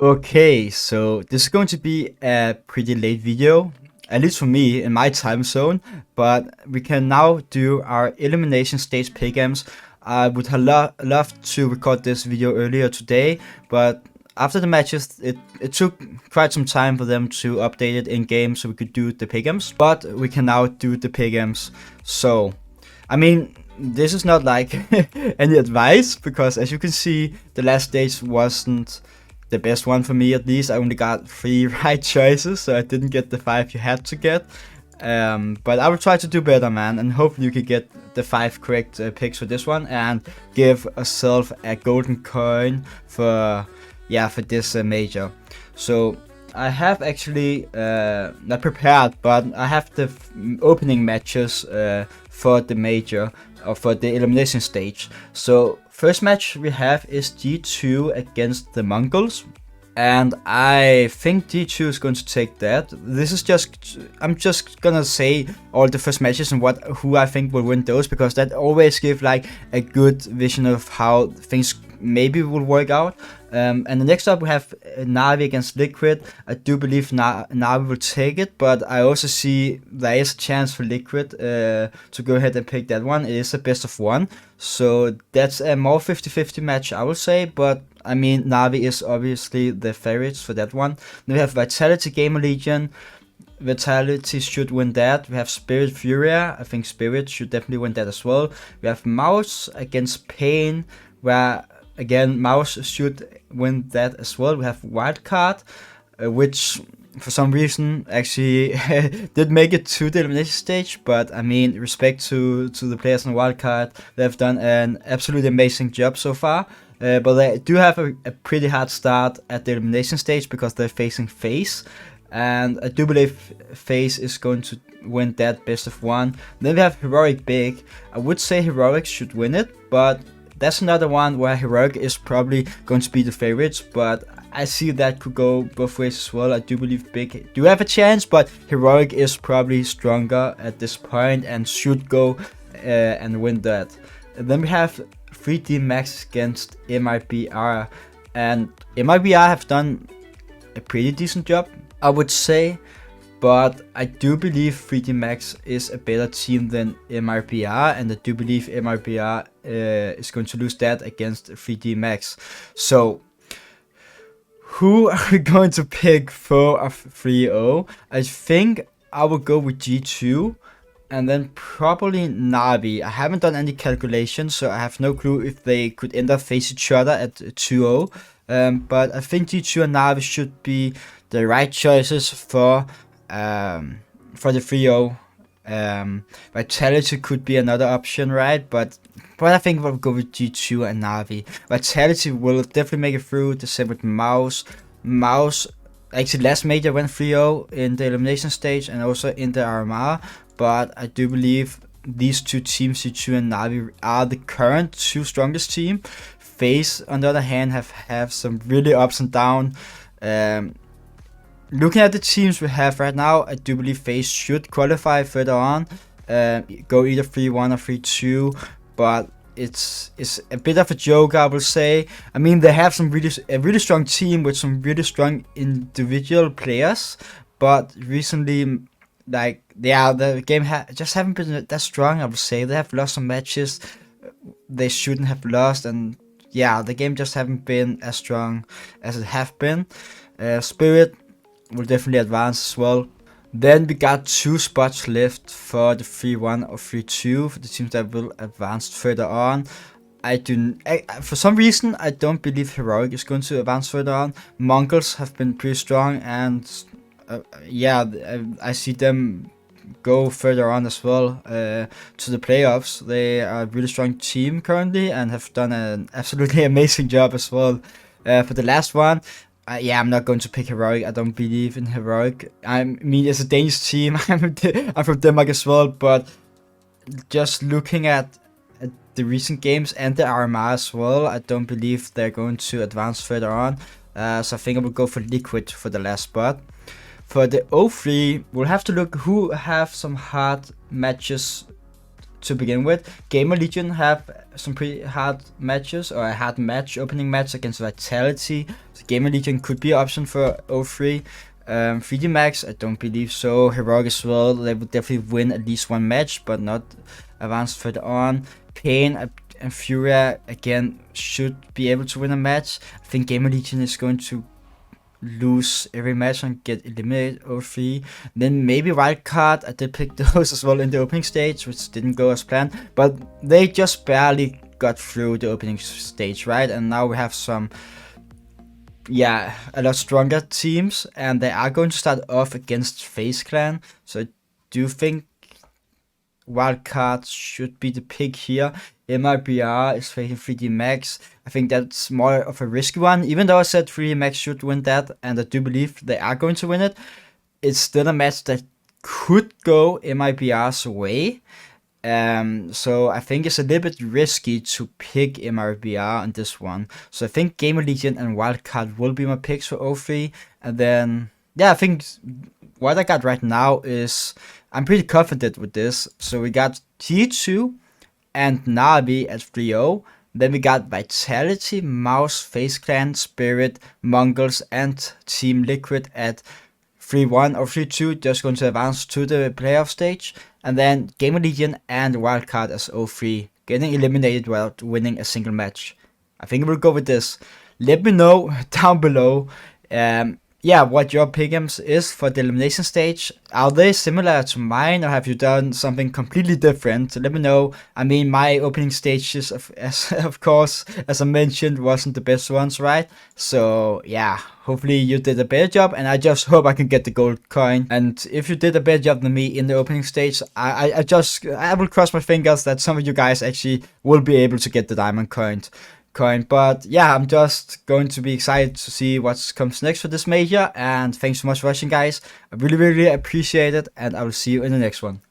Okay, so this is going to be a pretty late video, at least for me in my time zone, but we can now do our elimination stage pick'ems. I would have loved to record this video earlier today, but after the matches, it took quite some time for them to update it in game so we could do the pick'ems, but we can now do the pick'ems. So, I mean, this is not like any advice, because as you can see, the last stage wasn't the best one for me. At least I only got 3 right choices, so I didn't get the 5 you had to get. But I will try to do better, man, and hopefully you can get the 5 correct picks for this one and give yourself a golden coin for this major. So I have actually not prepared, but I have the opening matches for the major or for the elimination stage. So first match we have is G2 against the Mongols, and I think G2 is going to take that. I'm just gonna say all the first matches and who I think will win those, because that always gives like a good vision of how things maybe will work out. And the next up we have Na'Vi against Liquid. I do believe Na'Vi will take it, but I also see there is a chance for Liquid to go ahead and pick that one. It is a best of 1, so that's a more 50-50 match, I will say, but I mean Na'Vi is obviously the favorites for that one. Then we have Vitality Gamer Legion. Vitality should win that. We have Spirit Furia. I think Spirit should definitely win that as well. We have Mouse against Pain, where again Mouse should win that as well. We have Wildcard, which for some reason actually did make it to the elimination stage, but I mean, respect to the players on Wildcard. They've done an absolutely amazing job so far. But they do have a pretty hard start at the elimination stage because they're facing FaZe, and I do believe FaZe is going to win that best of 1. Then we have Heroic Big. I would say Heroic should win it, but that's another one where Heroic is probably going to be the favorites, but I see that could go both ways as well. I do believe Big do have a chance, but Heroic is probably stronger at this point and should go and win that. And then we have 3D Max against MIBR, and MIBR have done a pretty decent job, I would say, but I do believe 3D Max is a better team than MIBR, and I do believe MIBR is going to lose that against 3D Max. So who are we going to pick for a 3-0? I think I will go with G2. And then probably Na'Vi. I haven't done any calculations, so I have no clue if they could end up face each other at 2-0. But I think G2 and Na'Vi should be the right choices for the 3-0. Vitality could be another option, right? But I think we'll go with G2 and Na'Vi. Vitality will definitely make it through. The same with Mouse. Mouse actually last major went 3-0 in the elimination stage and also in the RMR. But I do believe these two teams, G2 and Na'Vi, are the current 2 strongest team. FaZe, on the other hand, have some really ups and downs. Looking at the teams we have right now, I do believe FaZe should qualify further on. Go either 3-1 or 3-2, but it's a bit of a joke, I will say. I mean, they have a really strong team with some really strong individual players, but recently, like, the game just haven't been that strong, I would say. They have lost some matches they shouldn't have lost, and the game just haven't been as strong as it have been. Spirit will definitely advance as well. Then we got 2 spots left for the 3-1 or 3-2 for the teams that will advance further on. For some reason, I don't believe Heroic is going to advance further on. Mongols have been pretty strong, and I see them go further on as well to the playoffs. They are a really strong team currently and have done an absolutely amazing job as well. For the last one, I'm not going to pick Heroic. I don't believe in Heroic. I mean, it's a Danish team. I'm from Denmark as well, but just looking at the recent games and the RMR as well, I don't believe they're going to advance further on. So I think I will go for Liquid for the last spot. For the 0-3, we'll have to look who have some hard matches to begin with. Gamer Legion have some pretty hard matches, or a hard opening match against Vitality. So Gamer Legion could be an option for 03. 3D Max, I don't believe so. Heroic as well, they would definitely win at least one match, but not advance further on. Pain and Furia, again, should be able to win a match. I think Gamer Legion is going to lose every match and get eliminated 03. Then maybe Wildcard, I did pick those as well in the opening stage, which didn't go as planned, but they just barely got through the opening stage, right? And now we have some, a lot stronger teams, and they are going to start off against FaZe Clan, so I do think Wildcard should be the pick here. MIBR is facing 3D Max. I think that's more of a risky one, even though I said 3D Max should win that, and I do believe they are going to win it. It's still a match that could go MIBR's way. So I think it's a little bit risky to pick MIBR on this one. So I think Gamer Legion and Wildcard will be my picks for 03. And then, I think what I got right now is, I'm pretty confident with this. So we got T2 and Navi at 3-0. Then we got Vitality, Mouse, FaZe Clan, Spirit, Mongols, and Team Liquid at 3-1 or 3-2, just going to advance to the playoff stage. And then Gamer Legion and Wildcard as 03, getting eliminated without winning a single match. I think we'll go with this. Let me know down below what your pick'ems is for the elimination stage. Are they similar to mine, or have you done something completely different? Let me know. I mean, my opening stages, of course, as I mentioned, wasn't the best ones, right? So yeah, hopefully you did a better job, and I just hope I can get the gold coin. And if you did a better job than me in the opening stage, I will cross my fingers that some of you guys actually will be able to get the diamond coin. But yeah, I'm just going to be excited to see what comes next for this major, and thanks so much for watching, guys. I really appreciate it, and I will see you in the next one.